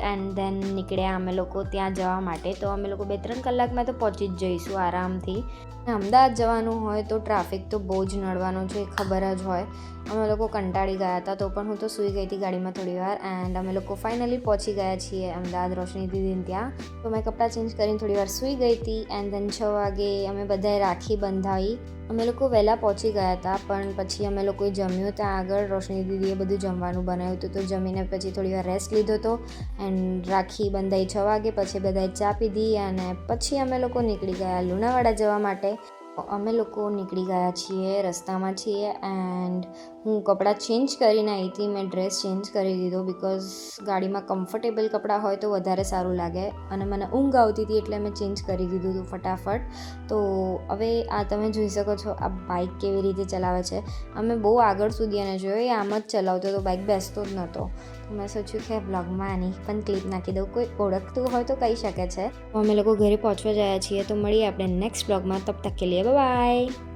And then નીકળ્યા અમે લોકો ત્યાં જવા માટે. તો અમે લોકો 2-3 કલાકમાં તો પહોંચી જ જઈશું આરામથી. અમદાવાદ જવાનું હોય તો ટ્રાફિક તો બહુ જ નડવાનું છે, ખબર જ હોય. અમે લોકો કંટાળી ગયા હતા, તો પણ હું તો સૂઈ ગઈ હતી ગાડીમાં થોડી વાર. એન્ડ અમે લોકો ફાઇનલી પહોંચી ગયા છીએ અમદાવાદ રોશની દીદીને ત્યાં. તો મેં કપડાં ચેન્જ કરીને થોડી વાર સૂઈ ગઈ હતી. એન્ડ ધેન 6 વાગે અમે બધાએ રાખી બંધાવી. અમે લોકો વહેલા પહોંચી ગયા હતા, પણ પછી અમે લોકોએ જમ્યું ત્યાં આગળ. રોશની દીદીએ બધું જમવાનું બનાવ્યું હતું, તો જમીને પછી થોડી વાર રેસ્ટ લીધો હતો. એન્ડ રાખી બંધાઈ 6 વાગે. પછી બધાએ ચા પીધી અને પછી અમે લોકો નીકળી ગયા લુણાવાડા જવા માટે. અમે લોકો નીકળી ગયા છીએ, રસ્તામાં છીએ. એન્ડ હું કપડાં ચેન્જ કરીને આવી હતી, મેં ડ્રેસ ચેન્જ કરી દીધો બિકોઝ ગાડીમાં કમ્ફર્ટેબલ કપડાં હોય તો વધારે સારું લાગે. અને મને ઊંઘ આવતી હતી એટલે મેં ચેન્જ કરી દીધું હતું ફટાફટ. તો હવે આ તમે જોઈ શકો છો આ બાઇક કેવી રીતે ચલાવે છે. અમે બહુ આગળ સુધી એને જોયો, એ આમ જ ચલાવતો હતો, બાઇક બેસતો જ નહોતો. તો મેં સોચ્યું કે બ્લોગમાં આની પણ ક્લિપ નાખી દઉં, કોઈ ઓળખતું હોય તો કહી શકે છે. અમે લોકો ઘરે પહોંચવા જાય છીએ, તો મળીએ આપણે નેક્સ્ટ બ્લોગમાં. તબ તક કે લીએ બાય બાય.